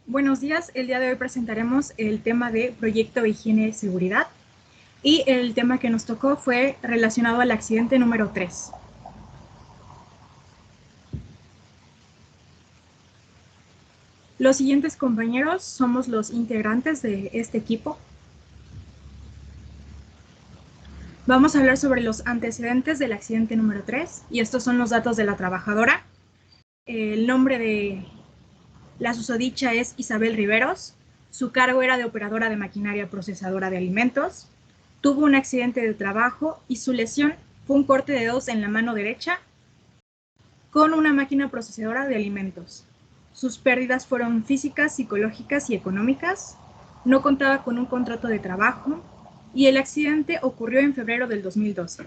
Buenos días, el día de hoy presentaremos el tema de proyecto de higiene y seguridad y el tema que nos tocó fue relacionado al accidente número 3. Los siguientes compañeros somos los integrantes de este equipo. Vamos a hablar sobre los antecedentes del accidente número 3 y estos son los datos de la trabajadora. El nombre de la susodicha es Isabel Riveros. Su cargo era de operadora de maquinaria procesadora de alimentos. Tuvo un accidente de trabajo y su lesión fue un corte de dedos en la mano derecha con una máquina procesadora de alimentos. Sus pérdidas fueron físicas, psicológicas y económicas. No contaba con un contrato de trabajo y el accidente ocurrió en febrero del 2012.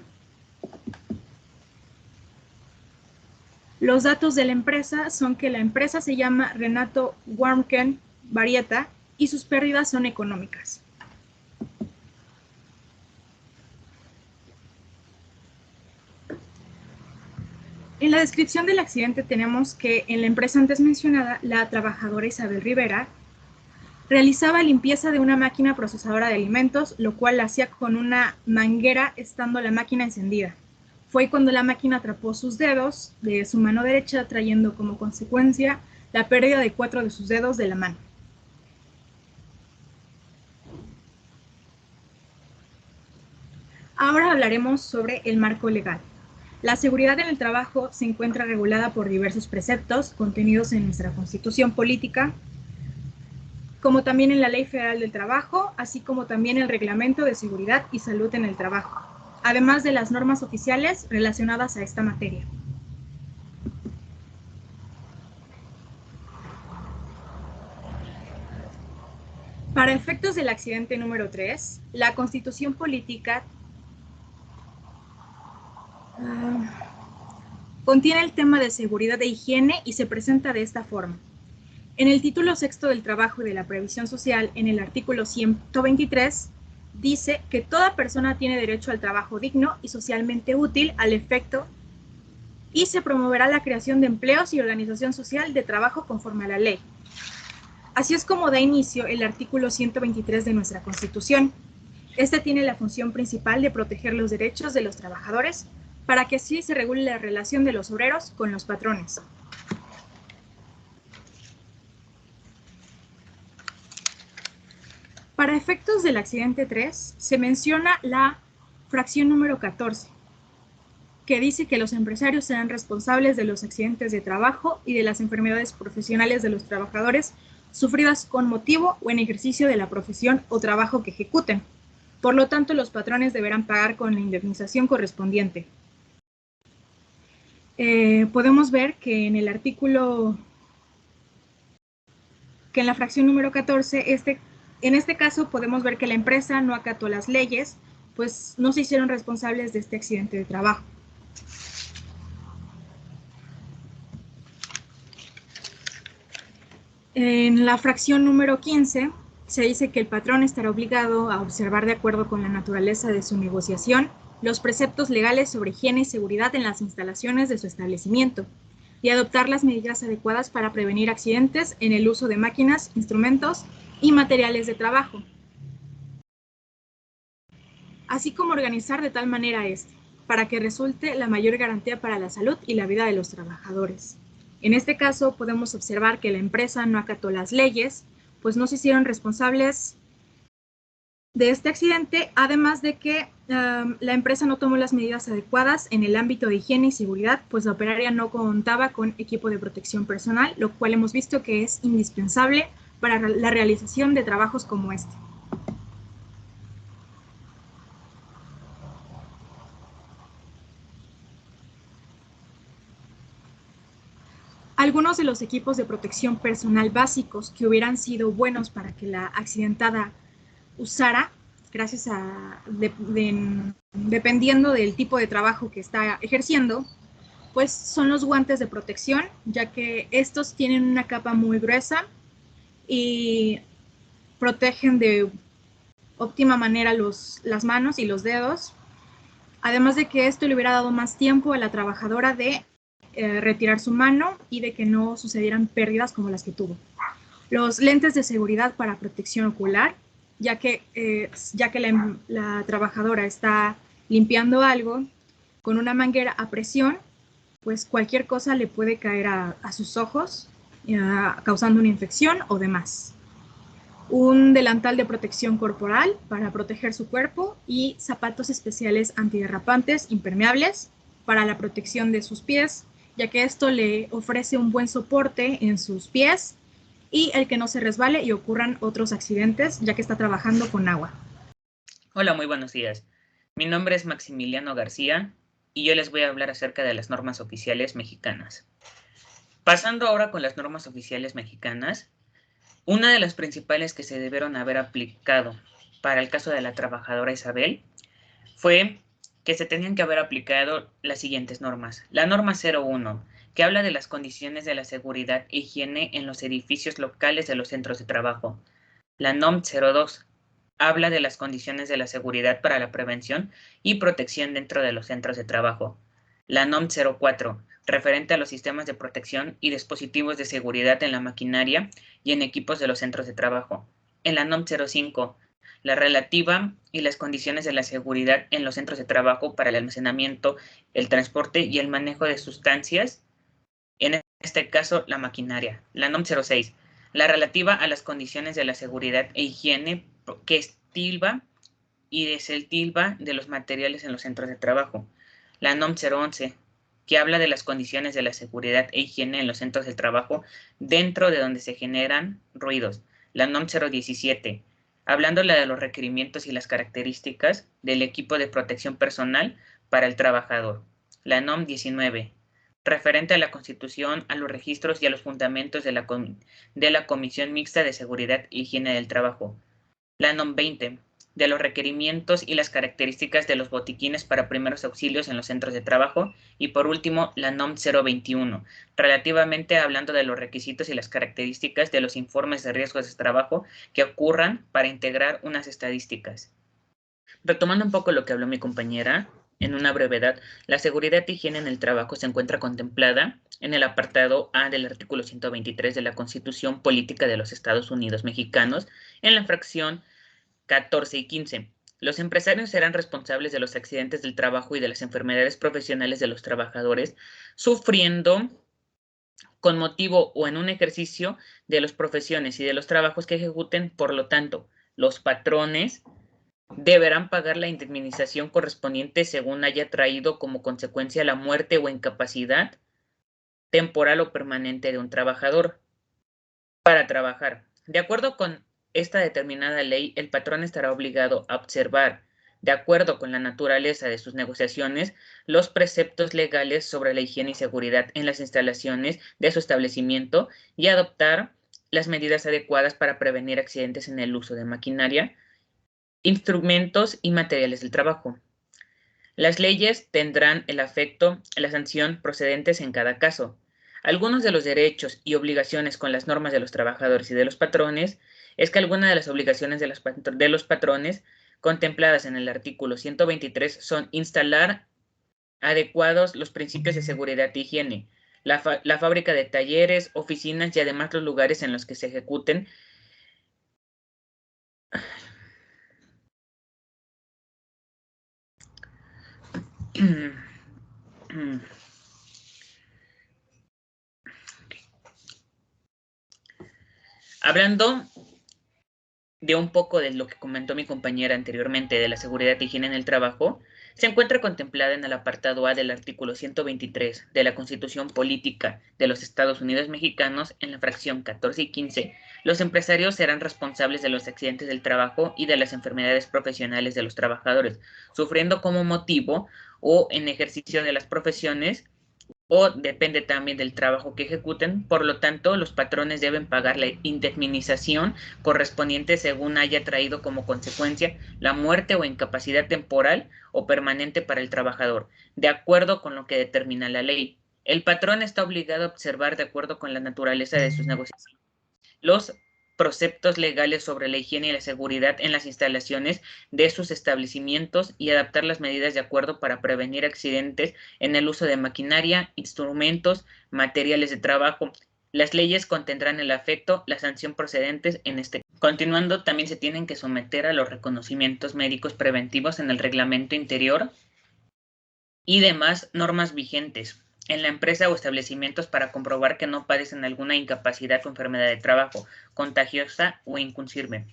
Los datos de la empresa son que la empresa se llama Renato Warmken Varieta y sus pérdidas son económicas. En la descripción del accidente tenemos que en la empresa antes mencionada, la trabajadora Isabel Rivera realizaba limpieza de una máquina procesadora de alimentos, lo cual la hacía con una manguera estando la máquina encendida. Fue cuando la máquina atrapó sus dedos de su mano derecha, trayendo como consecuencia la pérdida de 4 de sus dedos de la mano. Ahora hablaremos sobre el marco legal. La seguridad en el trabajo se encuentra regulada por diversos preceptos contenidos en nuestra Constitución Política, como también en la Ley Federal del Trabajo, así como también el Reglamento de Seguridad y Salud en el Trabajo, además de las normas oficiales relacionadas a esta materia. Para efectos del accidente número 3, la Constitución Política contiene el tema de seguridad e higiene y se presenta de esta forma. En el título sexto del Trabajo y de la Previsión Social, en el artículo 123, dice que toda persona tiene derecho al trabajo digno y socialmente útil al efecto y se promoverá la creación de empleos y organización social de trabajo conforme a la ley. Así es como da inicio el artículo 123 de nuestra Constitución. Este tiene la función principal de proteger los derechos de los trabajadores para que así se regule la relación de los obreros con los patrones. Para efectos del accidente 3, se menciona la fracción número 14, que dice que los empresarios serán responsables de los accidentes de trabajo y de las enfermedades profesionales de los trabajadores sufridas con motivo o en ejercicio de la profesión o trabajo que ejecuten. Por lo tanto, los patrones deberán pagar con la indemnización correspondiente. Podemos ver que en el artículo, que en la fracción número 14, en este caso podemos ver que la empresa no acató las leyes, pues no se hicieron responsables de este accidente de trabajo. En la fracción número 15 se dice que el patrón estará obligado a observar de acuerdo con la naturaleza de su negociación los preceptos legales sobre higiene y seguridad en las instalaciones de su establecimiento y adoptar las medidas adecuadas para prevenir accidentes en el uso de máquinas, instrumentos y materiales de trabajo, así como organizar de tal manera para que resulte la mayor garantía para la salud y la vida de los trabajadores. En este caso, podemos observar que la empresa no acató las leyes, pues no se hicieron responsables de este accidente, además de que la empresa no tomó las medidas adecuadas en el ámbito de higiene y seguridad, pues la operaria no contaba con equipo de protección personal, lo cual hemos visto que es indispensable para la realización de trabajos como este. Algunos de los equipos de protección personal básicos que hubieran sido buenos para que la accidentada usara, gracias a, dependiendo del tipo de trabajo que está ejerciendo, pues son los guantes de protección, ya que estos tienen una capa muy gruesa y protegen de óptima manera las manos y los dedos, además de que esto le hubiera dado más tiempo a la trabajadora de retirar su mano y de que no sucedieran pérdidas como las que tuvo. Los lentes de seguridad para protección ocular, ya que la trabajadora está limpiando algo con una manguera a presión, pues cualquier cosa le puede caer a sus ojos, causando una infección o demás. Un delantal de protección corporal para proteger su cuerpo y zapatos especiales antiderrapantes impermeables para la protección de sus pies, ya que esto le ofrece un buen soporte en sus pies y el que no se resbale y ocurran otros accidentes, ya que está trabajando con agua. Hola, muy buenos días. Mi nombre es Maximiliano García y yo les voy a hablar acerca de las normas oficiales mexicanas. Pasando ahora con las normas oficiales mexicanas, una de las principales que se debieron haber aplicado para el caso de la trabajadora Isabel fue que se tenían que haber aplicado las siguientes normas. La norma 01, que habla de las condiciones de la seguridad e higiene en los edificios locales de los centros de trabajo. La NOM 02, habla de las condiciones de la seguridad para la prevención y protección dentro de los centros de trabajo. La NOM 04, referente a los sistemas de protección y dispositivos de seguridad en la maquinaria y en equipos de los centros de trabajo. En la NOM 05, la relativa y las condiciones de la seguridad en los centros de trabajo para el almacenamiento, el transporte y el manejo de sustancias, en este caso la maquinaria. La NOM 06, la relativa a las condiciones de la seguridad e higiene que estilba y deseltilba de los materiales en los centros de trabajo. La NOM 011, que habla de las condiciones de la seguridad e higiene en los centros de trabajo dentro de donde se generan ruidos. La NOM 017, hablándole de los requerimientos y las características del equipo de protección personal para el trabajador. La NOM 19, referente a la constitución, a los registros y a los fundamentos de la Comisión Mixta de Seguridad e Higiene del Trabajo. La NOM 20, de los requerimientos y las características de los botiquines para primeros auxilios en los centros de trabajo. Y por último, la NOM 021, relativamente hablando de los requisitos y las características de los informes de riesgos de trabajo que ocurran para integrar unas estadísticas. Retomando un poco lo que habló mi compañera, en una brevedad, la seguridad y higiene en el trabajo se encuentra contemplada en el apartado A del artículo 123 de la Constitución Política de los Estados Unidos Mexicanos, en la fracción 14 y 15. Los empresarios serán responsables de los accidentes del trabajo y de las enfermedades profesionales de los trabajadores, sufriendo con motivo o en un ejercicio de las profesiones y de los trabajos que ejecuten. Por lo tanto, los patrones deberán pagar la indemnización correspondiente según haya traído como consecuencia la muerte o incapacidad temporal o permanente de un trabajador para trabajar. De acuerdo con esta determinada ley, el patrón estará obligado a observar, de acuerdo con la naturaleza de sus negociaciones, los preceptos legales sobre la higiene y seguridad en las instalaciones de su establecimiento y adoptar las medidas adecuadas para prevenir accidentes en el uso de maquinaria, instrumentos y materiales del trabajo. Las leyes tendrán el efecto, la sanción procedentes en cada caso. Algunos de los derechos y obligaciones con las normas de los trabajadores y de los patrones es que algunas de las obligaciones de los patrones contempladas en el artículo 123 son instalar adecuados los principios de seguridad e higiene, la fábrica de talleres, oficinas y además los lugares en los que se ejecuten hablando de un poco de lo que comentó mi compañera anteriormente de la seguridad e higiene en el trabajo, se encuentra contemplada en el apartado A del artículo 123 de la Constitución Política de los Estados Unidos Mexicanos, en la fracción 14 y 15. Los empresarios serán responsables de los accidentes del trabajo y de las enfermedades profesionales de los trabajadores, sufriendo como motivo o en ejercicio de las profesiones o depende también del trabajo que ejecuten. Por lo tanto, los patrones deben pagar la indemnización correspondiente según haya traído como consecuencia la muerte o incapacidad temporal o permanente para el trabajador, de acuerdo con lo que determina la ley. El patrón está obligado a observar, de acuerdo con la naturaleza de sus negociaciones, los preceptos legales sobre la higiene y la seguridad en las instalaciones de sus establecimientos y adaptar las medidas de acuerdo para prevenir accidentes en el uso de maquinaria, instrumentos, materiales de trabajo, Las leyes contendrán el afecto, la sanción procedentes en este. Continuando, también se tienen que someter a los reconocimientos médicos preventivos en el reglamento interior y demás normas vigentes en la empresa o establecimientos para comprobar que no padecen alguna incapacidad o enfermedad de trabajo, contagiosa o incursible.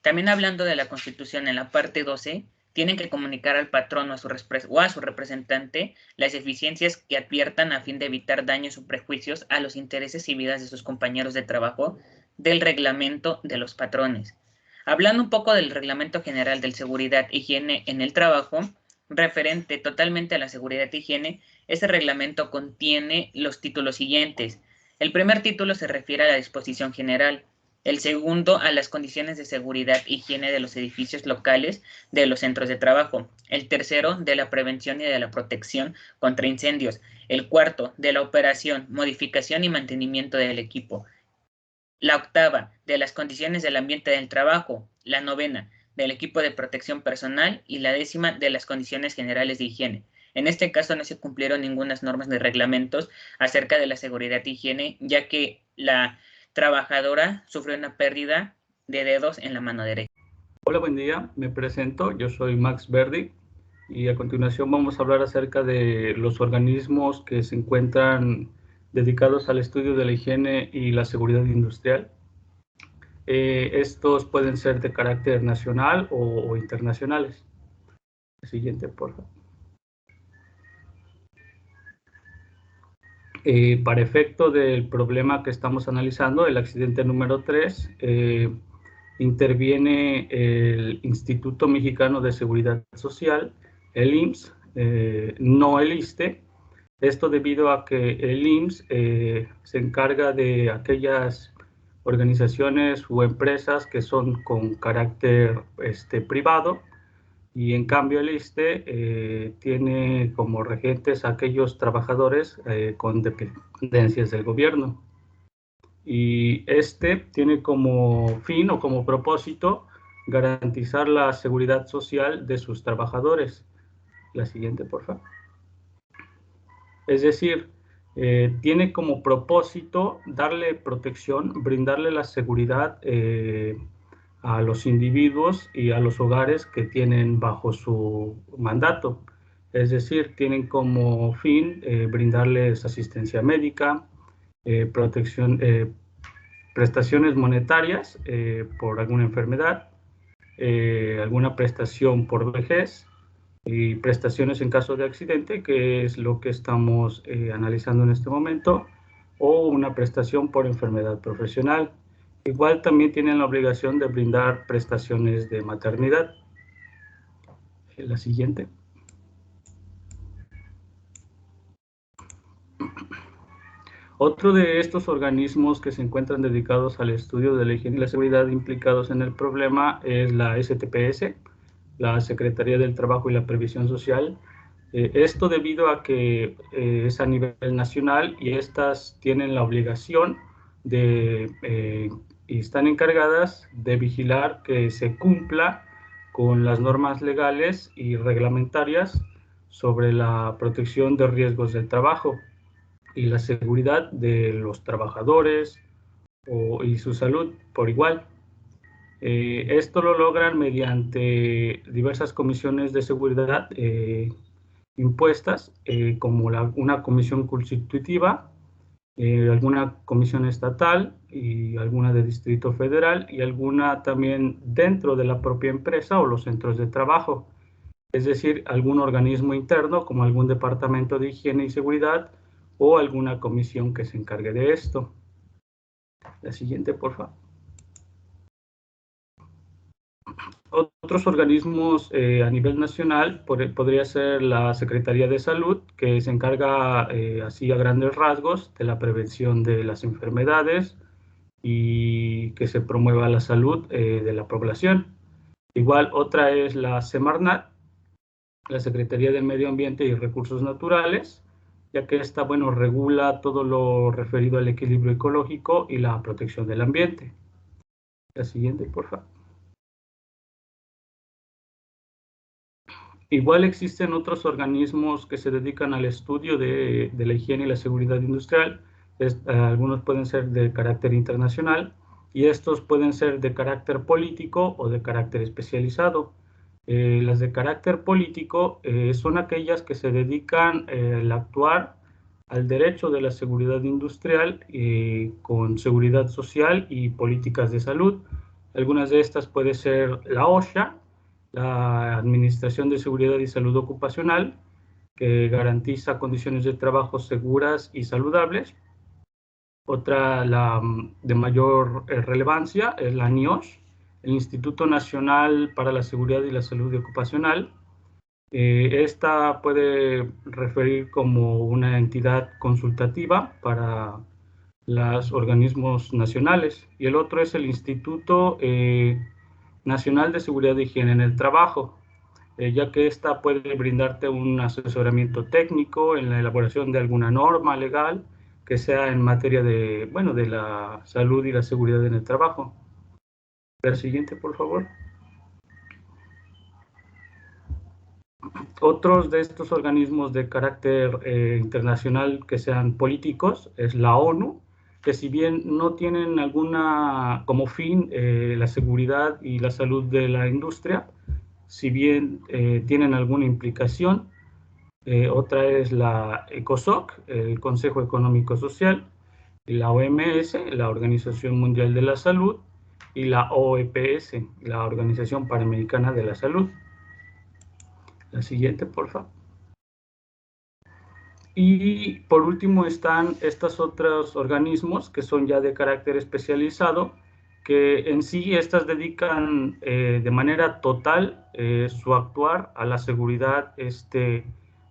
También hablando de la Constitución, en la parte 12, tienen que comunicar al patrón o a su representante las deficiencias que adviertan a fin de evitar daños o prejuicios a los intereses y vidas de sus compañeros de trabajo del reglamento de los patrones. Hablando un poco del Reglamento General de Seguridad e Higiene en el Trabajo, referente totalmente a la seguridad e higiene, este reglamento contiene los títulos siguientes. El primer título se refiere a la disposición general, el segundo a las condiciones de seguridad e higiene de los edificios locales de los centros de trabajo, el tercero de la prevención y de la protección contra incendios, el cuarto de la operación, modificación y mantenimiento del equipo, la octava de las condiciones del ambiente del trabajo, la novena del equipo de protección personal y la décima de las condiciones generales de higiene. En este caso no se cumplieron ninguna normas de reglamentos acerca de la seguridad e higiene, ya que la trabajadora sufrió una pérdida de dedos en la mano derecha. Hola, buen día. Me presento. Yo soy Max Verdi y a continuación vamos a hablar acerca de los organismos que se encuentran dedicados al estudio de la higiene y la seguridad industrial. Estos pueden ser de carácter nacional o internacionales. Siguiente, por favor. Para efecto del problema que estamos analizando, el accidente número 3, interviene el Instituto Mexicano de Seguridad Social, el IMSS, no el ISSSTE. Esto debido a que el IMSS se encarga de aquellas organizaciones u empresas que son con carácter privado, y en cambio el ISSSTE tiene como regentes a aquellos trabajadores con dependencias del gobierno. Y tiene como fin o como propósito garantizar la seguridad social de sus trabajadores. La siguiente, por favor. Es decir, tiene como propósito darle protección, brindarle la seguridad a los individuos y a los hogares que tienen bajo su mandato. Es decir, tienen como fin brindarles asistencia médica, prestaciones monetarias por alguna enfermedad, alguna prestación por vejez y prestaciones en caso de accidente, que es lo que estamos analizando en este momento, o una prestación por enfermedad profesional. Igual también tienen la obligación de brindar prestaciones de maternidad. La siguiente. Otro de estos organismos que se encuentran dedicados al estudio de la higiene y la seguridad implicados en el problema es la STPS, la Secretaría del Trabajo y la Previsión Social. Esto debido a que es a nivel nacional y estas tienen la obligación y están encargadas de vigilar que se cumpla con las normas legales y reglamentarias sobre la protección de riesgos del trabajo y la seguridad de los trabajadores y su salud por igual. Esto lo logran mediante diversas comisiones de seguridad impuestas, como una comisión constitutiva, alguna comisión estatal y alguna de Distrito Federal y alguna también dentro de la propia empresa o los centros de trabajo. Es decir, algún organismo interno como algún departamento de higiene y seguridad o alguna comisión que se encargue de esto. La siguiente, por favor. Otros organismos a nivel nacional podría ser la Secretaría de Salud, que se encarga así a grandes rasgos de la prevención de las enfermedades y que se promueva la salud de la población. Igual otra es la Semarnat, la Secretaría del Medio Ambiente y Recursos Naturales, ya que esta, regula todo lo referido al equilibrio ecológico y la protección del ambiente. La siguiente, por favor. Igual existen otros organismos que se dedican al estudio de la higiene y la seguridad industrial. Algunos pueden ser de carácter internacional y estos pueden ser de carácter político o de carácter especializado. Las de carácter político son aquellas que se dedican al actuar al derecho de la seguridad industrial con seguridad social y políticas de salud. Algunas de estas puede ser la OSHA, la Administración de Seguridad y Salud Ocupacional, que garantiza condiciones de trabajo seguras y saludables. Otra, de mayor relevancia, es la NIOSH, el Instituto Nacional para la Seguridad y la Salud Ocupacional. Esta puede referir como una entidad consultativa para los organismos nacionales. Y el otro es el Instituto Nacional de Seguridad y Higiene en el Trabajo, ya que esta puede brindarte un asesoramiento técnico en la elaboración de alguna norma legal que sea en materia de, bueno, de la salud y la seguridad en el trabajo. La siguiente, por favor. Otros de estos organismos de carácter internacional que sean políticos es la ONU, que si bien no tienen alguna como fin la seguridad y la salud de la industria, si bien tienen alguna implicación. Otra es la ECOSOC, el Consejo Económico Social, y la OMS, la Organización Mundial de la Salud, y la OEPS, la Organización Panamericana de la Salud. La siguiente, por favor. Y por último están estos otros organismos que son ya de carácter especializado, que en sí estas dedican de manera total su actuar a la seguridad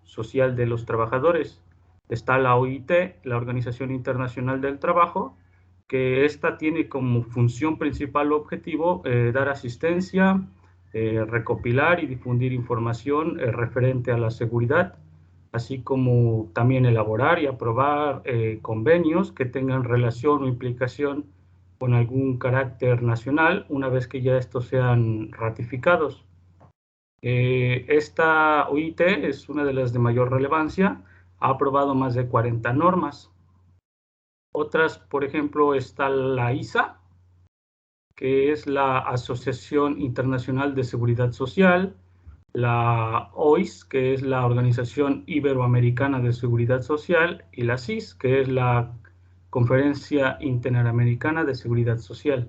social de los trabajadores. Está la OIT, la Organización Internacional del Trabajo, que esta tiene como función principal o objetivo dar asistencia, recopilar y difundir información referente a la seguridad, así como también elaborar y aprobar convenios que tengan relación o implicación con algún carácter nacional, una vez que ya estos sean ratificados. Esta OIT es una de las de mayor relevancia, ha aprobado más de 40 normas. Otras, por ejemplo, está la ISA, que es la Asociación Internacional de Seguridad Social, la OIS, que es la Organización Iberoamericana de Seguridad Social, y la CIS, que es la Conferencia Interamericana de Seguridad Social.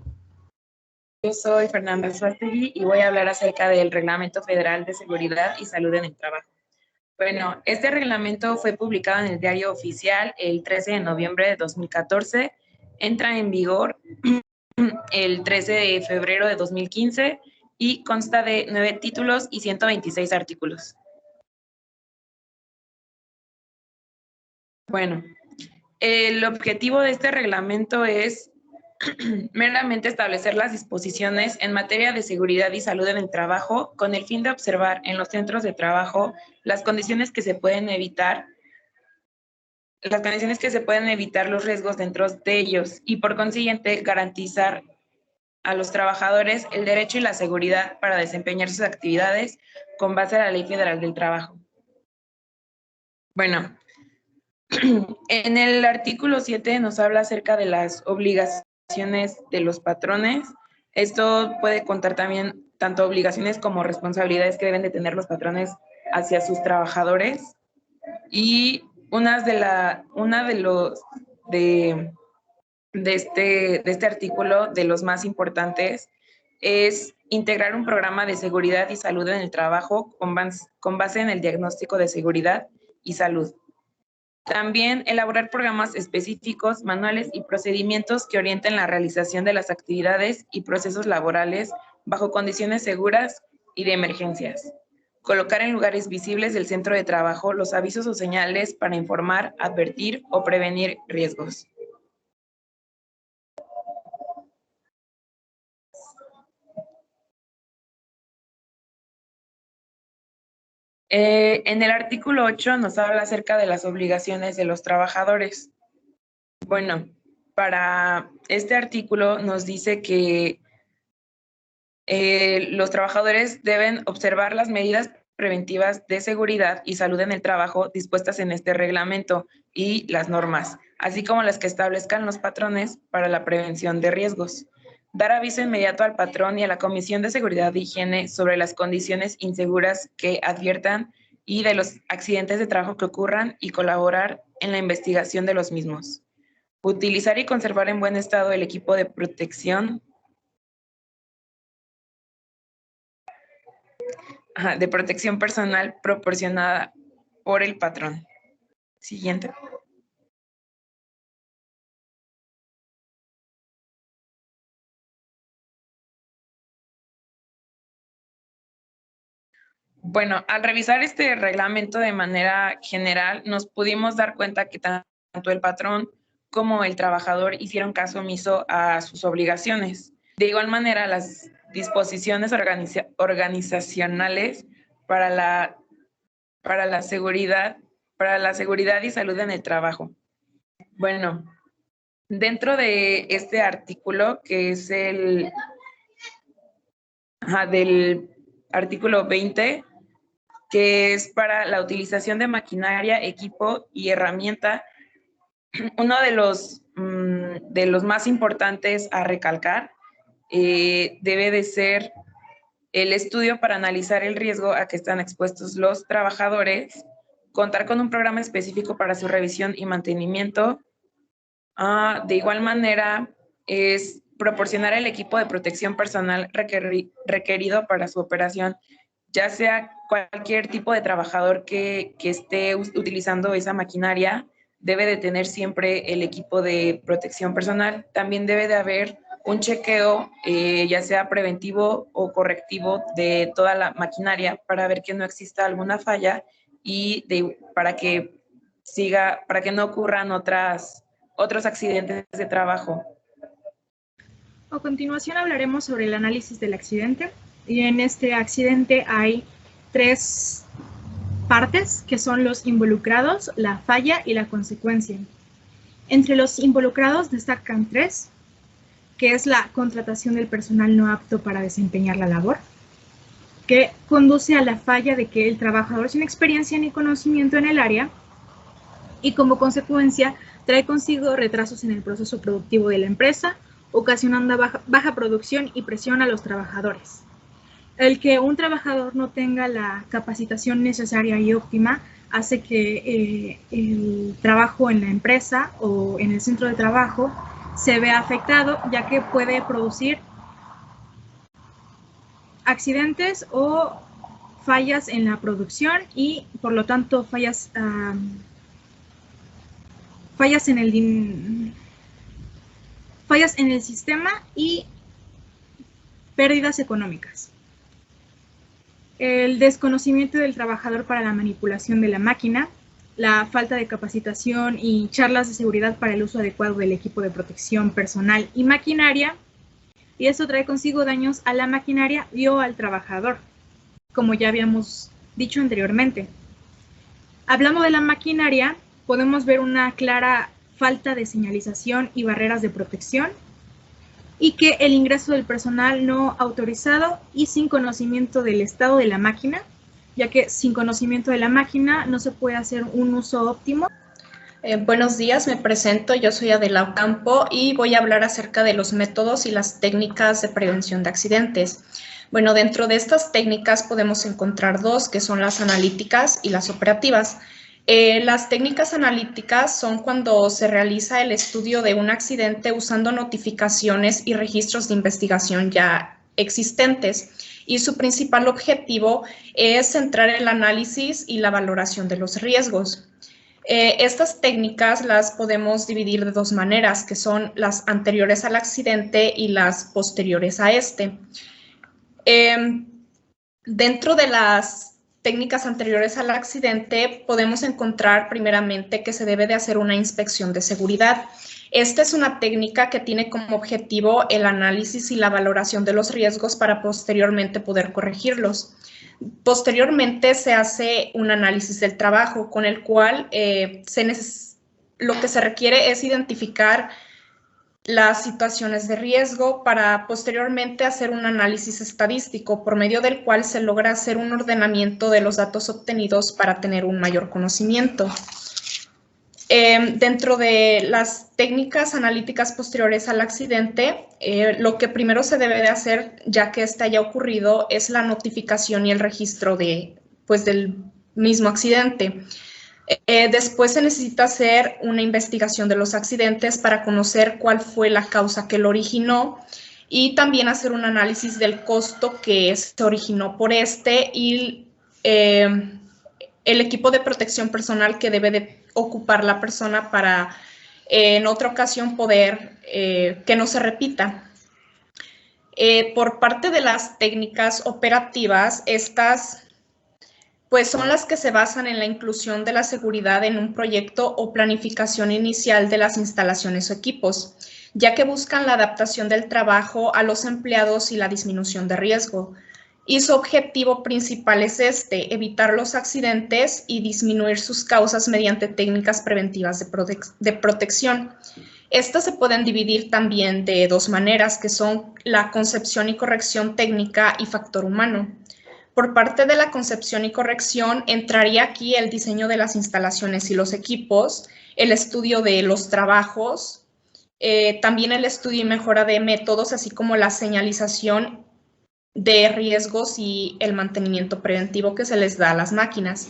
Yo soy Fernanda Suástegui y voy a hablar acerca del Reglamento Federal de Seguridad y Salud en el Trabajo. Bueno, este reglamento fue publicado en el Diario Oficial el 13 de noviembre de 2014, entra en vigor el 13 de febrero de 2015 y consta de 9 títulos y 126 artículos. Bueno, el objetivo de este reglamento es meramente establecer las disposiciones en materia de seguridad y salud en el trabajo con el fin de observar en los centros de trabajo las condiciones que se pueden evitar los riesgos dentro de ellos y por consiguiente garantizar a los trabajadores el derecho y la seguridad para desempeñar sus actividades con base a la Ley Federal del Trabajo. Bueno, en el artículo 7 nos habla acerca de las obligaciones de los patrones. Esto puede contar también tanto obligaciones como responsabilidades que deben de tener los patrones hacia sus trabajadores. Y una de este artículo, de los más importantes, es integrar un programa de seguridad y salud en el trabajo con base en el diagnóstico de seguridad y salud. También elaborar programas específicos, manuales y procedimientos que orienten la realización de las actividades y procesos laborales bajo condiciones seguras y de emergencias. Colocar en lugares visibles del centro de trabajo los avisos o señales para informar, advertir o prevenir riesgos. En el artículo 8 nos habla acerca de las obligaciones de los trabajadores. Bueno, para este artículo nos dice que los trabajadores deben observar las medidas preventivas de seguridad y salud en el trabajo dispuestas en este reglamento y las normas, así como las que establezcan los patrones para la prevención de riesgos. Dar aviso inmediato al patrón y a la Comisión de Seguridad e Higiene sobre las condiciones inseguras que adviertan y de los accidentes de trabajo que ocurran y colaborar en la investigación de los mismos. Utilizar y conservar en buen estado el equipo de protección personal proporcionada por el patrón. Siguiente. Bueno, al revisar este reglamento de manera general, nos pudimos dar cuenta que tanto el patrón como el trabajador hicieron caso omiso a sus obligaciones. De igual manera, las disposiciones organizacionales para la seguridad y salud en el trabajo. Bueno, dentro de este artículo, que es del artículo 20, que es para la utilización de maquinaria, equipo y herramienta, uno de los más importantes a recalcar debe de ser el estudio para analizar el riesgo a que están expuestos los trabajadores, contar con un programa específico para su revisión y mantenimiento. De igual manera, es proporcionar el equipo de protección personal requerido para su operación, ya sea cualquier tipo de trabajador que esté utilizando esa maquinaria, debe de tener siempre el equipo de protección personal. También debe de haber un chequeo, ya sea preventivo o correctivo, de toda la maquinaria para ver que no exista alguna falla y para que no ocurran otros accidentes de trabajo. A continuación hablaremos sobre el análisis del accidente. Y en este accidente hay 3 partes, que son los involucrados, la falla y la consecuencia. Entre los involucrados destacan 3, que es la contratación del personal no apto para desempeñar la labor, que conduce a la falla de que el trabajador sin experiencia ni conocimiento en el área y como consecuencia trae consigo retrasos en el proceso productivo de la empresa, ocasionando baja producción y presión a los trabajadores. El que un trabajador no tenga la capacitación necesaria y óptima hace que el trabajo en la empresa o en el centro de trabajo se vea afectado, ya que puede producir accidentes o fallas en la producción y, por lo tanto, fallas en el sistema y pérdidas económicas. El desconocimiento del trabajador para la manipulación de la máquina, la falta de capacitación y charlas de seguridad para el uso adecuado del equipo de protección personal y maquinaria, y eso trae consigo daños a la maquinaria y o al trabajador, como ya habíamos dicho anteriormente. Hablando de la maquinaria, podemos ver una clara falta de señalización y barreras de protección, y que el ingreso del personal no autorizado y sin conocimiento del estado de la máquina, ya que sin conocimiento de la máquina no se puede hacer un uso óptimo. Buenos días, me presento, yo soy Adela Ocampo y voy a hablar acerca de los métodos y las técnicas de prevención de accidentes. Bueno, dentro de estas técnicas podemos encontrar 2, que son las analíticas y las operativas. Las técnicas analíticas son cuando se realiza el estudio de un accidente usando notificaciones y registros de investigación ya existentes, y su principal objetivo es centrar el análisis y la valoración de los riesgos. Estas técnicas las podemos dividir de 2 maneras, que son las anteriores al accidente y las posteriores a este. Dentro de las técnicas anteriores al accidente podemos encontrar primeramente que se debe de hacer una inspección de seguridad. Esta es una técnica que tiene como objetivo el análisis y la valoración de los riesgos para posteriormente poder corregirlos. Posteriormente se hace un análisis del trabajo, con el cual lo que se requiere es identificar las situaciones de riesgo para posteriormente hacer un análisis estadístico por medio del cual se logra hacer un ordenamiento de los datos obtenidos para tener un mayor conocimiento. Dentro de las técnicas analíticas posteriores al accidente, lo que primero se debe de hacer, ya que este haya ocurrido, es la notificación y el registro del mismo accidente. Después se necesita hacer una investigación de los accidentes para conocer cuál fue la causa que lo originó y también hacer un análisis del costo que se originó por y el equipo de protección personal que debe de ocupar la persona para en otra ocasión poder que no se repita. Por parte de las técnicas operativas, estas pues son las que se basan en la inclusión de la seguridad en un proyecto o planificación inicial de las instalaciones o equipos, ya que buscan la adaptación del trabajo a los empleados y la disminución de riesgo. Y su objetivo principal es evitar los accidentes y disminuir sus causas mediante técnicas preventivas de protección. Estas se pueden dividir también de dos maneras, que son la concepción y corrección técnica y factor humano. Por parte de la concepción y corrección, entraría aquí el diseño de las instalaciones y los equipos, el estudio de los trabajos, también el estudio y mejora de métodos, así como la señalización de riesgos y el mantenimiento preventivo que se les da a las máquinas.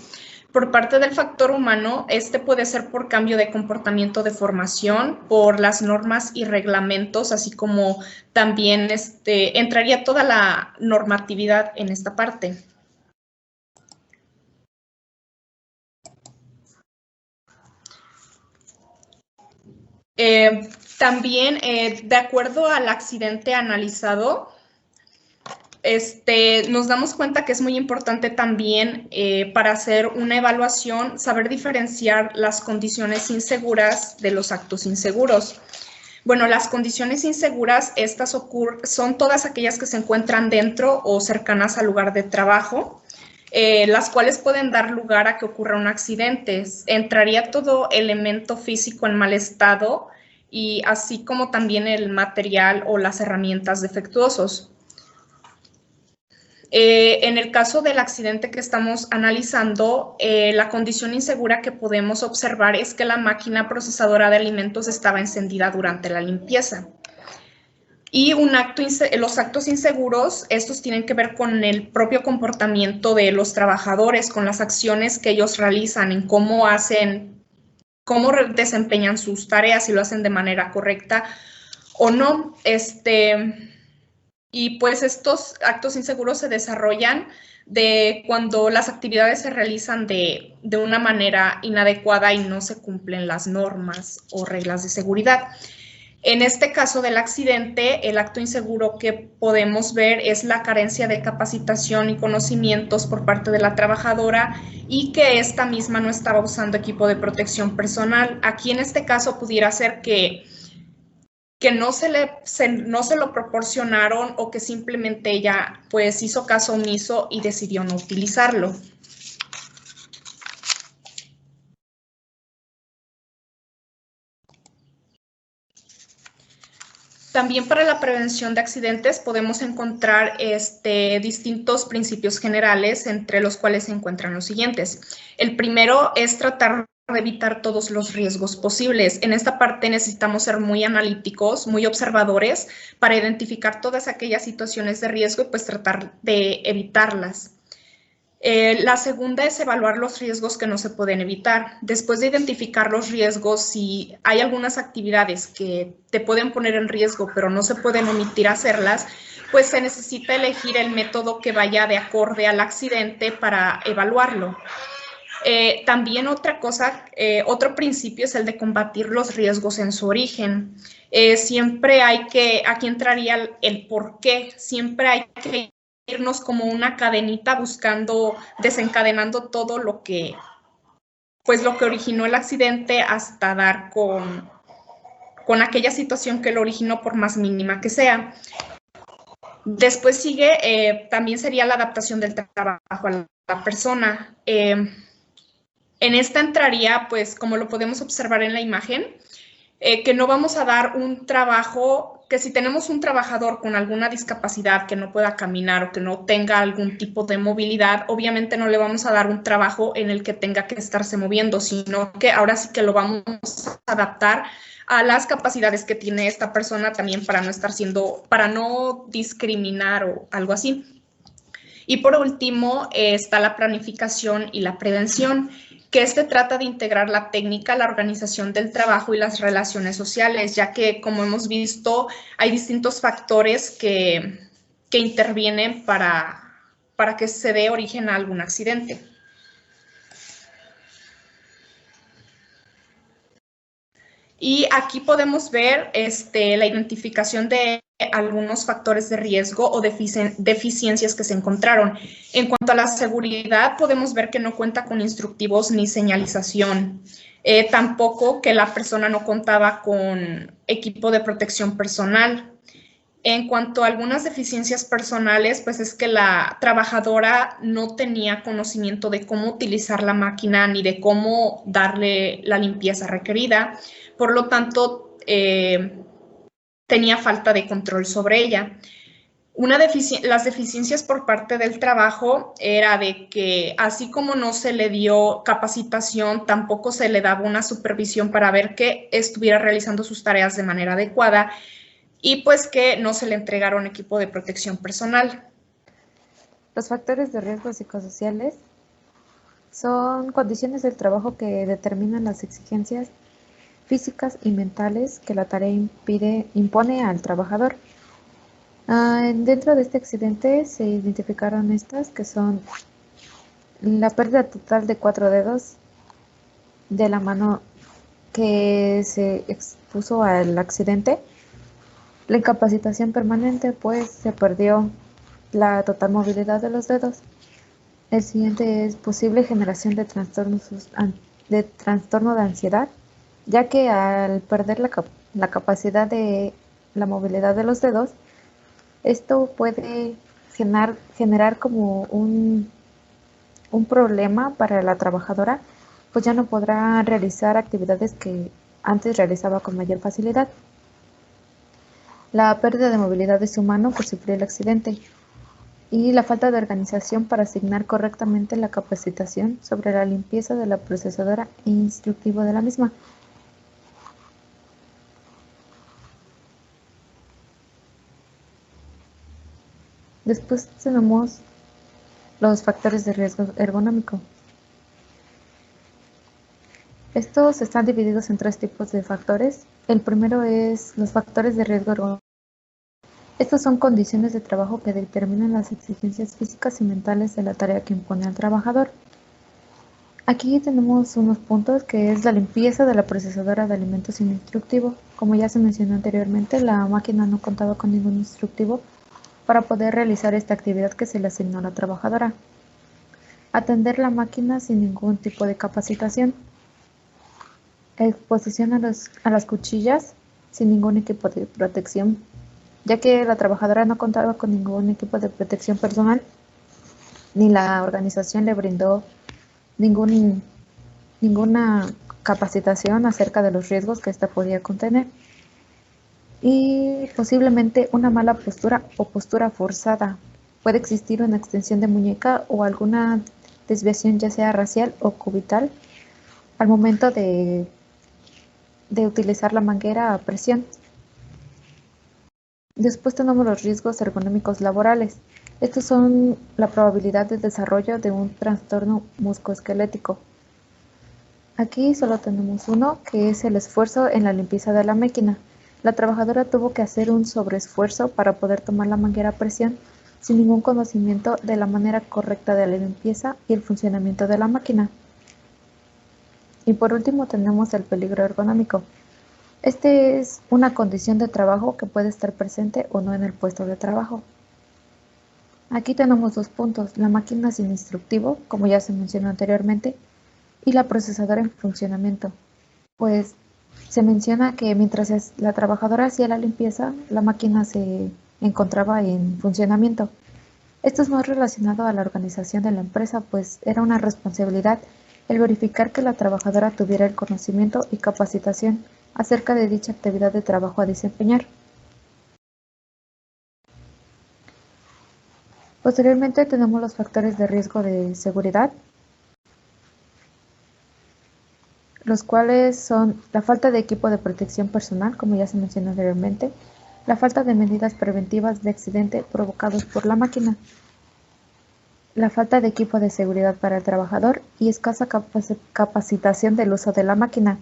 Por parte del factor humano, puede ser por cambio de comportamiento de formación, por las normas y reglamentos, así como también entraría toda la normatividad en esta parte. También, de acuerdo al accidente analizado, nos damos cuenta que es muy importante también para hacer una evaluación, saber diferenciar las condiciones inseguras de los actos inseguros. Bueno, las condiciones inseguras, estas son todas aquellas que se encuentran dentro o cercanas al lugar de trabajo, las cuales pueden dar lugar a que ocurra un accidente. Entraría todo elemento físico en mal estado y así como también el material o las herramientas defectuosos. En el caso del accidente que estamos analizando, la condición insegura que podemos observar es que la máquina procesadora de alimentos estaba encendida durante la limpieza. Y los actos inseguros, estos tienen que ver con el propio comportamiento de los trabajadores, con las acciones que ellos realizan, en cómo desempeñan sus tareas, si lo hacen de manera correcta o no. Y pues estos actos inseguros se desarrollan cuando las actividades se realizan de una manera inadecuada y no se cumplen las normas o reglas de seguridad. En este caso del accidente, el acto inseguro que podemos ver es la carencia de capacitación y conocimientos por parte de la trabajadora y que esta misma no estaba usando equipo de protección personal. Aquí en este caso pudiera ser que no se lo proporcionaron o que simplemente ella pues hizo caso omiso y decidió no utilizarlo. También para la prevención de accidentes podemos encontrar distintos principios generales, entre los cuales se encuentran los siguientes. El primero es tratar de evitar todos los riesgos posibles. En esta parte necesitamos ser muy analíticos, muy observadores para identificar todas aquellas situaciones de riesgo y pues tratar de evitarlas. La segunda es evaluar los riesgos que no se pueden evitar. Después de identificar los riesgos, si hay algunas actividades que te pueden poner en riesgo, pero no se pueden omitir hacerlas, pues se necesita elegir el método que vaya de acorde al accidente para evaluarlo. También otro principio es el de combatir los riesgos en su origen. Siempre aquí entraría el por qué, siempre hay que irnos como una cadenita desencadenando todo lo que originó el accidente hasta dar con aquella situación que lo originó por más mínima que sea. Después sigue, también sería la adaptación del trabajo a la persona. En esta entraría, pues como lo podemos observar en la imagen, que no vamos a dar un trabajo, que si tenemos un trabajador con alguna discapacidad que no pueda caminar o que no tenga algún tipo de movilidad, obviamente no le vamos a dar un trabajo en el que tenga que estarse moviendo, sino que ahora sí que lo vamos a adaptar a las capacidades que tiene esta persona también para no discriminar o algo así. Y por último está la planificación y la prevención, que trata de integrar la técnica, la organización del trabajo y las relaciones sociales, ya que, como hemos visto, hay distintos factores que intervienen para que se dé origen a algún accidente. Y aquí podemos ver la identificación de algunos factores de riesgo o deficiencias que se encontraron. En cuanto a la seguridad, podemos ver que no cuenta con instructivos ni señalización. Tampoco que la persona no contaba con equipo de protección personal. En cuanto a algunas deficiencias personales, pues es que la trabajadora no tenía conocimiento de cómo utilizar la máquina ni de cómo darle la limpieza requerida. Por lo tanto, tenía falta de control sobre ella. Las deficiencias por parte del trabajo era de que, así como no se le dio capacitación, tampoco se le daba una supervisión para ver que estuviera realizando sus tareas de manera adecuada y pues que no se le entregaron equipo de protección personal. Los factores de riesgo psicosociales son condiciones del trabajo que determinan las exigencias físicas y mentales que la tarea impone al trabajador. Dentro de este accidente se identificaron estas, que son la pérdida total de 4 dedos de la mano que se expuso al accidente, la incapacitación permanente, pues se perdió la total movilidad de los dedos. El siguiente es posible generación de trastorno de ansiedad, ya que al perder la capacidad de la movilidad de los dedos, esto puede generar como un problema para la trabajadora, pues ya no podrá realizar actividades que antes realizaba con mayor facilidad. La pérdida de movilidad de su mano por sufrir el accidente y la falta de organización para asignar correctamente la capacitación sobre la limpieza de la procesadora e instructivo de la misma. Después tenemos los factores de riesgo ergonómico. Estos están divididos en 3 tipos de factores. El primero es los factores de riesgo ergonómico. Estos son condiciones de trabajo que determinan las exigencias físicas y mentales de la tarea que impone al trabajador. Aquí tenemos unos puntos que es la limpieza de la procesadora de alimentos sin instructivo. Como ya se mencionó anteriormente, la máquina no contaba con ningún instructivo para poder realizar esta actividad que se le asignó a la trabajadora. Atender la máquina sin ningún tipo de capacitación. Exposición a las cuchillas sin ningún equipo de protección, ya que la trabajadora no contaba con ningún equipo de protección personal, ni la organización le brindó ninguna capacitación acerca de los riesgos que ésta podía contener. Y posiblemente una mala postura o postura forzada. Puede existir una extensión de muñeca o alguna desviación, ya sea racial o cubital, al momento de utilizar la manguera a presión. Después tenemos los riesgos ergonómicos laborales. Estos son la probabilidad de desarrollo de un trastorno musculoesquelético. Aquí solo tenemos uno, que es el esfuerzo en la limpieza de la máquina. La trabajadora tuvo que hacer un sobreesfuerzo para poder tomar la manguera a presión sin ningún conocimiento de la manera correcta de la limpieza y el funcionamiento de la máquina. Y por último tenemos el peligro ergonómico. Este es una condición de trabajo que puede estar presente o no en el puesto de trabajo. Aquí tenemos 2 puntos, la máquina sin instructivo, como ya se mencionó anteriormente, y la procesadora en funcionamiento. Pues se menciona que mientras la trabajadora hacía la limpieza, la máquina se encontraba en funcionamiento. Esto es más relacionado a la organización de la empresa, pues era una responsabilidad el verificar que la trabajadora tuviera el conocimiento y capacitación acerca de dicha actividad de trabajo a desempeñar. Posteriormente tenemos los factores de riesgo de seguridad, los cuales son la falta de equipo de protección personal, como ya se mencionó anteriormente, la falta de medidas preventivas de accidente provocados por la máquina, la falta de equipo de seguridad para el trabajador y escasa capacitación del uso de la máquina.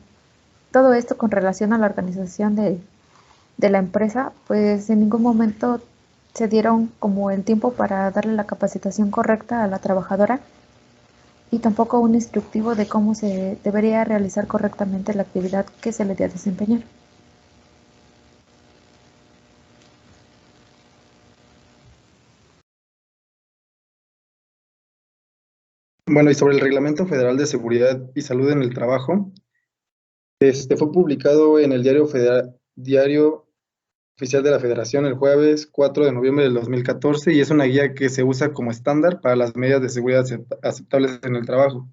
Todo esto con relación a la organización de la empresa, pues en ningún momento se dieron como el tiempo para darle la capacitación correcta a la trabajadora y tampoco un instructivo de cómo se debería realizar correctamente la actividad que se le dio a desempeñar. Bueno, y sobre el Reglamento Federal de Seguridad y Salud en el Trabajo, fue publicado en el Diario Oficial de la Federación el jueves 4 de noviembre del 2014 y es una guía que se usa como estándar para las medidas de seguridad aceptables en el trabajo.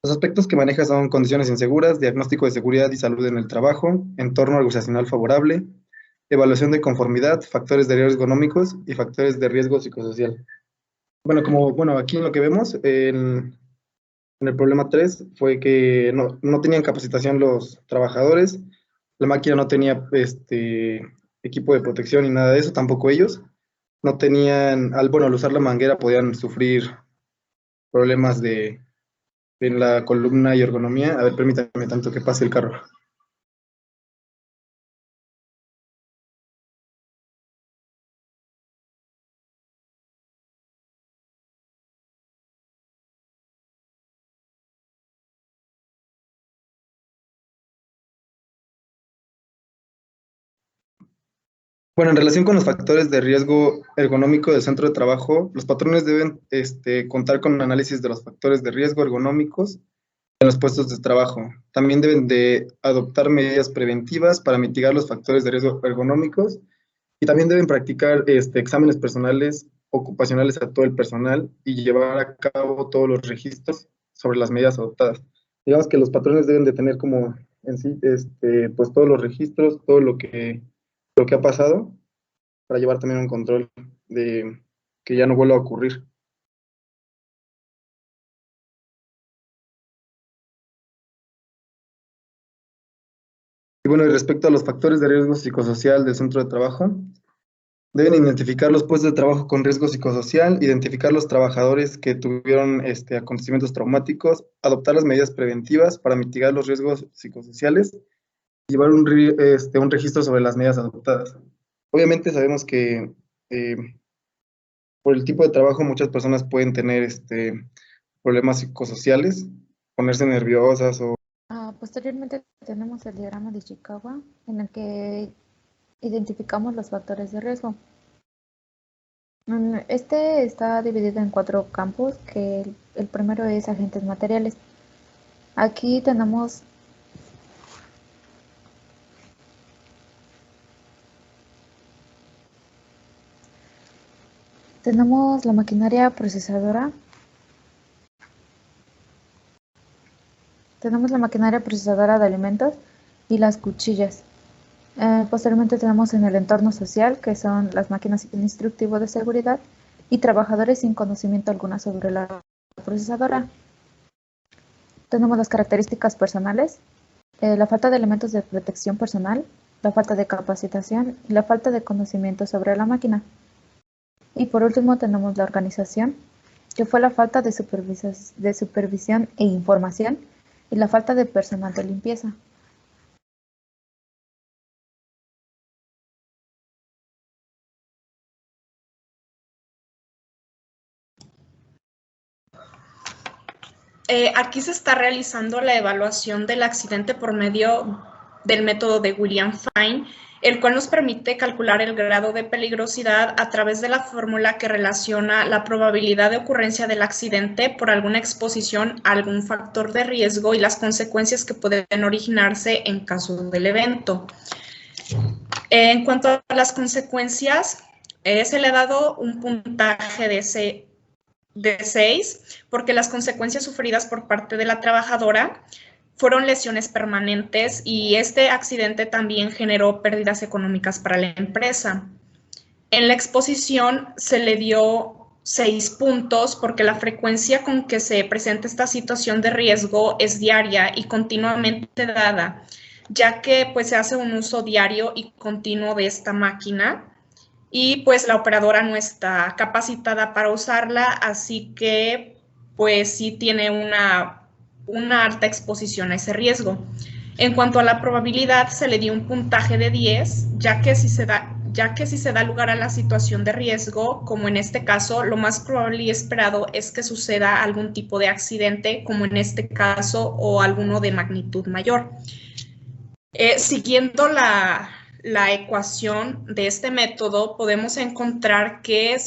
Los aspectos que maneja son condiciones inseguras, diagnóstico de seguridad y salud en el trabajo, entorno organizacional favorable, evaluación de conformidad, factores de riesgo económicos y factores de riesgo psicosocial. Bueno, aquí lo que vemos en el problema 3 fue que no tenían capacitación los trabajadores, la máquina no tenía equipo de protección ni nada de eso, tampoco ellos. No tenían, al usar la manguera podían sufrir problemas en la columna y ergonomía. A ver, permítanme tanto que pase el carro. Bueno, en relación con los factores de riesgo ergonómico del centro de trabajo, los patrones deben contar con un análisis de los factores de riesgo ergonómicos en los puestos de trabajo. También deben de adoptar medidas preventivas para mitigar los factores de riesgo ergonómicos y también deben practicar exámenes personales ocupacionales a todo el personal y llevar a cabo todos los registros sobre las medidas adoptadas. Digamos que los patrones deben de tener como en sí, pues todos los registros, todo lo que ha pasado, para llevar también un control de que ya no vuelva a ocurrir. Y bueno, y respecto a los factores de riesgo psicosocial del centro de trabajo, deben identificar los puestos de trabajo con riesgo psicosocial, identificar los trabajadores que tuvieron acontecimientos traumáticos, adoptar las medidas preventivas para mitigar los riesgos psicosociales, llevar un registro sobre las medidas adoptadas. Obviamente sabemos que por el tipo de trabajo muchas personas pueden tener problemas psicosociales, ponerse nerviosas o... Posteriormente tenemos el diagrama de Ishikawa en el que identificamos los factores de riesgo. Este está dividido en 4 campos, que el primero es agentes materiales. Aquí tenemos la maquinaria procesadora. Tenemos la maquinaria procesadora de alimentos y las cuchillas. Posteriormente tenemos en el entorno social, que son las máquinas sin instructivo de seguridad y trabajadores sin conocimiento alguna sobre la procesadora. Tenemos las características personales, la falta de elementos de protección personal, la falta de capacitación y la falta de conocimiento sobre la máquina. Y por último tenemos la organización, que fue la falta de supervisión e información y la falta de personal de limpieza. Aquí se está realizando la evaluación del accidente por medio del método de William Fine, el cual nos permite calcular el grado de peligrosidad a través de la fórmula que relaciona la probabilidad de ocurrencia del accidente por alguna exposición a algún factor de riesgo y las consecuencias que pueden originarse en caso del evento. En cuanto a las consecuencias, se le ha dado un puntaje de 6, porque las consecuencias sufridas por parte de la trabajadora fueron lesiones permanentes y este accidente también generó pérdidas económicas para la empresa. En la exposición se le dio 6 puntos porque la frecuencia con que se presenta esta situación de riesgo es diaria y continuamente dada, ya que pues se hace un uso diario y continuo de esta máquina y pues la operadora no está capacitada para usarla, así que pues sí tiene una alta exposición a ese riesgo. En cuanto a la probabilidad, se le dio un puntaje de 10, ya que si se da lugar a la situación de riesgo, como en este caso, lo más probable y esperado es que suceda algún tipo de accidente, como en este caso, o alguno de magnitud mayor. Siguiendo la ecuación de este método, podemos encontrar que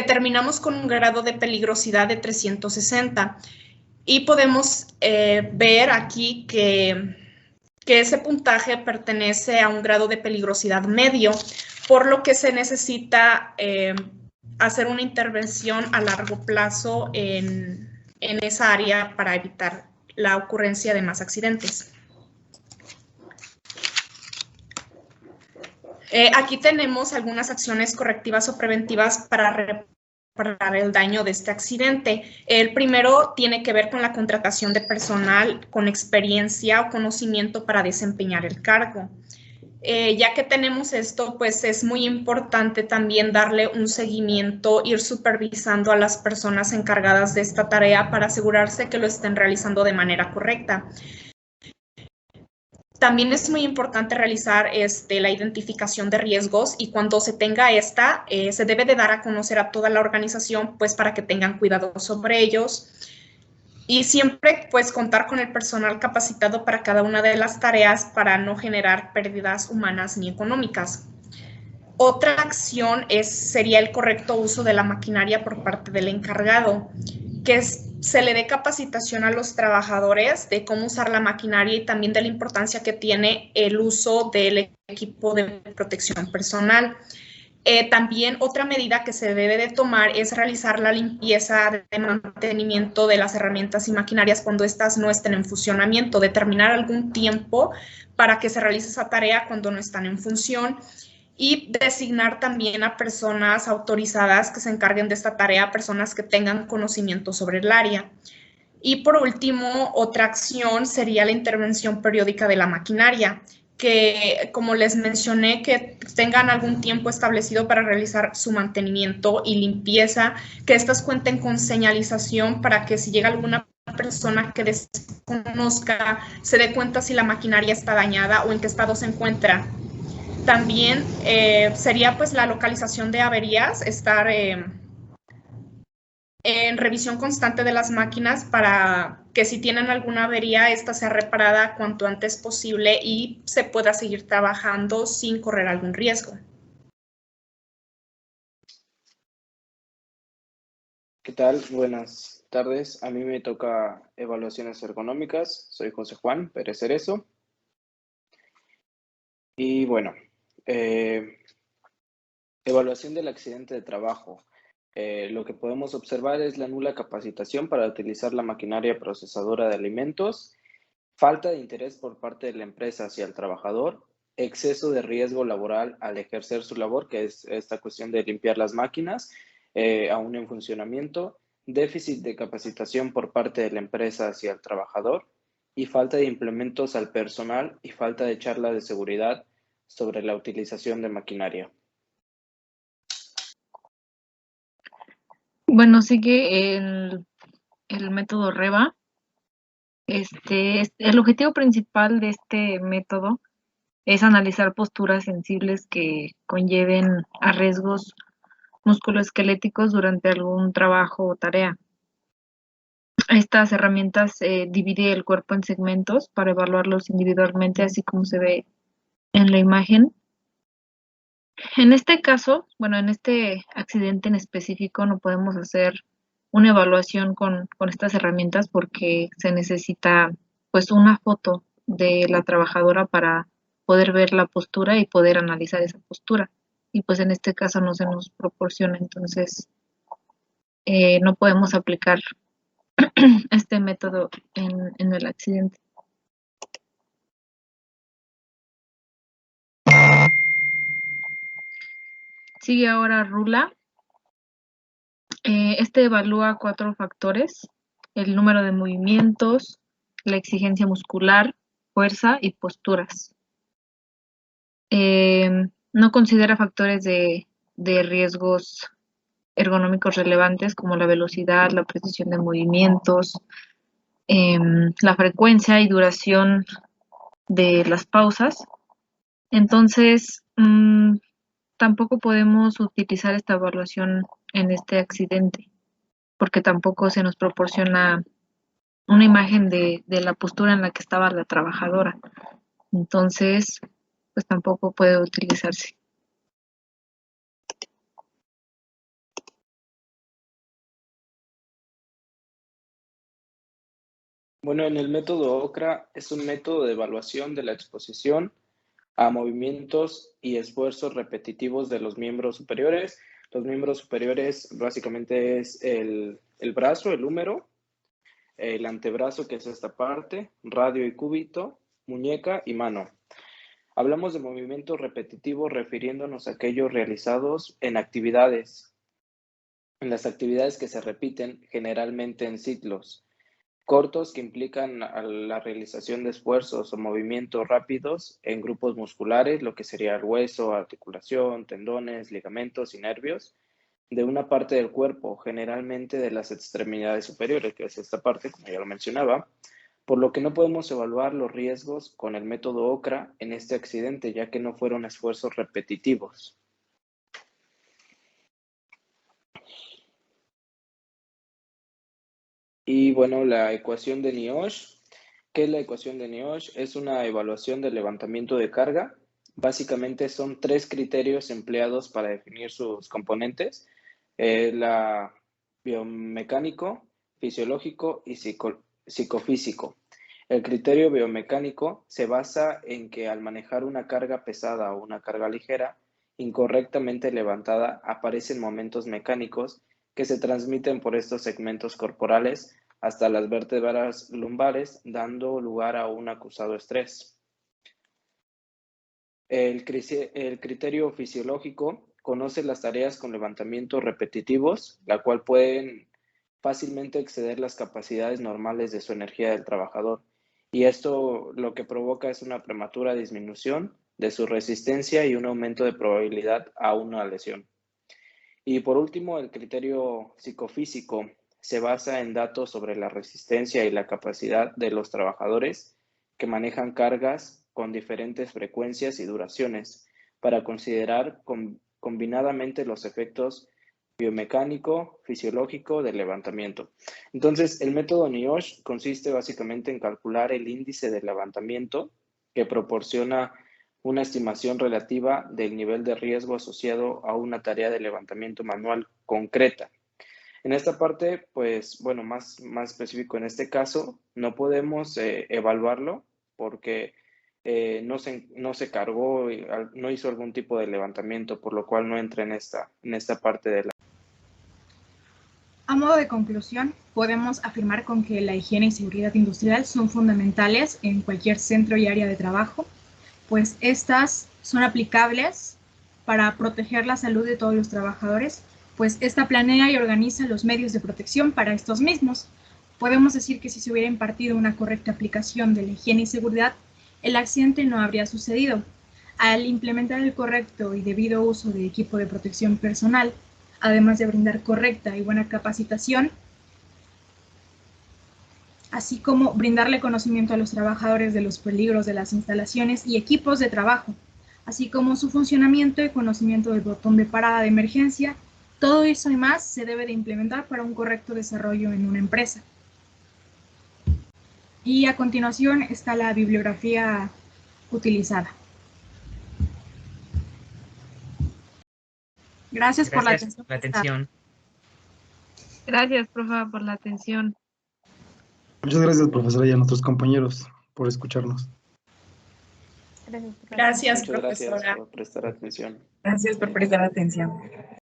terminamos con un grado de peligrosidad de 360. Y podemos ver aquí que ese puntaje pertenece a un grado de peligrosidad medio, por lo que se necesita hacer una intervención a largo plazo en esa área para evitar la ocurrencia de más accidentes. Aquí tenemos algunas acciones correctivas o preventivas para reparar el daño de este accidente. El primero tiene que ver con la contratación de personal con experiencia o conocimiento para desempeñar el cargo. Ya que tenemos esto, pues es muy importante también darle un seguimiento, ir supervisando a las personas encargadas de esta tarea para asegurarse que lo estén realizando de manera correcta. También es muy importante realizar la identificación de riesgos y cuando se tenga esta, se debe de dar a conocer a toda la organización pues para que tengan cuidado sobre ellos y siempre pues contar con el personal capacitado para cada una de las tareas para no generar pérdidas humanas ni económicas. Otra acción sería el correcto uso de la maquinaria por parte del encargado, que se le dé capacitación a los trabajadores de cómo usar la maquinaria y también de la importancia que tiene el uso del equipo de protección personal. También otra medida que se debe de tomar es realizar la limpieza de mantenimiento de las herramientas y maquinarias cuando éstas no estén en funcionamiento, determinar algún tiempo para que se realice esa tarea cuando no están en función y designar también a personas autorizadas que se encarguen de esta tarea, personas que tengan conocimiento sobre el área. Y por último, otra acción sería la intervención periódica de la maquinaria, que como les mencioné, que tengan algún tiempo establecido para realizar su mantenimiento y limpieza, que estas cuenten con señalización para que si llega alguna persona que desconozca, se dé cuenta si la maquinaria está dañada o en qué estado se encuentra. También sería pues la localización de averías, estar en revisión constante de las máquinas para que si tienen alguna avería, esta sea reparada cuanto antes posible y se pueda seguir trabajando sin correr algún riesgo. ¿Qué tal? Buenas tardes. A mí me toca evaluaciones ergonómicas. Soy José Juan Pérez Cerezo. Y bueno, evaluación del accidente de trabajo. Lo que podemos observar es la nula capacitación para utilizar la maquinaria procesadora de alimentos, falta de interés por parte de la empresa hacia el trabajador, exceso de riesgo laboral al ejercer su labor, que es esta cuestión de limpiar las máquinas, aún en funcionamiento, déficit de capacitación por parte de la empresa hacia el trabajador y falta de implementos al personal y falta de charla de seguridad sobre la utilización de maquinaria. Bueno, sigue el método REVA. El objetivo principal de este método es analizar posturas sensibles que conlleven a riesgos musculoesqueléticos durante algún trabajo o tarea. Estas herramientas dividen el cuerpo en segmentos para evaluarlos individualmente, así como se ve en la imagen. En este caso, bueno, en este accidente en específico no podemos hacer una evaluación con estas herramientas porque se necesita pues una foto de la trabajadora para poder ver la postura y poder analizar esa postura. Y pues en este caso no se nos proporciona, entonces no podemos aplicar este método en el accidente. Sigue ahora Rula. Este evalúa 4 factores: el número de movimientos, la exigencia muscular, fuerza y posturas. No considera factores de riesgos ergonómicos relevantes como la velocidad, la precisión de movimientos, la frecuencia y duración de las pausas. Entonces, tampoco podemos utilizar esta evaluación en este accidente, porque tampoco se nos proporciona una imagen de la postura en la que estaba la trabajadora. Entonces, pues tampoco puede utilizarse. Bueno, en el método OCRA es un método de evaluación de la exposición a movimientos y esfuerzos repetitivos de los miembros superiores. Los miembros superiores básicamente es el brazo, el húmero, el antebrazo, que es esta parte, radio y cúbito, muñeca y mano. Hablamos de movimientos repetitivos refiriéndonos a aquellos realizados en actividades, en las actividades que se repiten generalmente en ciclos cortos que implican la realización de esfuerzos o movimientos rápidos en grupos musculares, lo que sería el hueso, articulación, tendones, ligamentos y nervios, de una parte del cuerpo, generalmente de las extremidades superiores, que es esta parte, como ya lo mencionaba, por lo que no podemos evaluar los riesgos con el método OCRA en este accidente, ya que no fueron esfuerzos repetitivos. Y bueno, la ecuación de Niosh. ¿Qué es la ecuación de Niosh? Es una evaluación del levantamiento de carga. Básicamente son 3 criterios empleados para definir sus componentes. La biomecánico, fisiológico y psicofísico. El criterio biomecánico se basa en que al manejar una carga pesada o una carga ligera, incorrectamente levantada, aparecen momentos mecánicos que se transmiten por estos segmentos corporales hasta las vértebras lumbares, dando lugar a un acusado estrés. El criterio fisiológico conoce las tareas con levantamientos repetitivos, la cual pueden fácilmente exceder las capacidades normales de su energía del trabajador, y esto lo que provoca es una prematura disminución de su resistencia y un aumento de probabilidad a una lesión. Y por último, el criterio psicofísico se basa en datos sobre la resistencia y la capacidad de los trabajadores que manejan cargas con diferentes frecuencias y duraciones para considerar combinadamente los efectos biomecánico, fisiológico del levantamiento. Entonces, el método Niosh consiste básicamente en calcular el índice de levantamiento que proporciona una estimación relativa del nivel de riesgo asociado a una tarea de levantamiento manual concreta. En esta parte, pues, bueno, más específico en este caso, no podemos evaluarlo porque no se cargó, no hizo algún tipo de levantamiento, por lo cual no entra en esta parte de la... A modo de conclusión, podemos afirmar con que la higiene y seguridad industrial son fundamentales en cualquier centro y área de trabajo, pues estas son aplicables para proteger la salud de todos los trabajadores, pues esta planea y organiza los medios de protección para estos mismos. Podemos decir que si se hubiera impartido una correcta aplicación de la higiene y seguridad, el accidente no habría sucedido. Al implementar el correcto y debido uso de equipo de protección personal, además de brindar correcta y buena capacitación, así como brindarle conocimiento a los trabajadores de los peligros de las instalaciones y equipos de trabajo, así como su funcionamiento y conocimiento del botón de parada de emergencia. Todo eso y más se debe de implementar para un correcto desarrollo en una empresa. Y a continuación está la bibliografía utilizada. Gracias por la atención. Gracias, profa, por la atención. Muchas gracias, profesora, y a nuestros compañeros por escucharnos. Gracias, Muchas profesora. gracias por prestar atención. Gracias por prestar atención.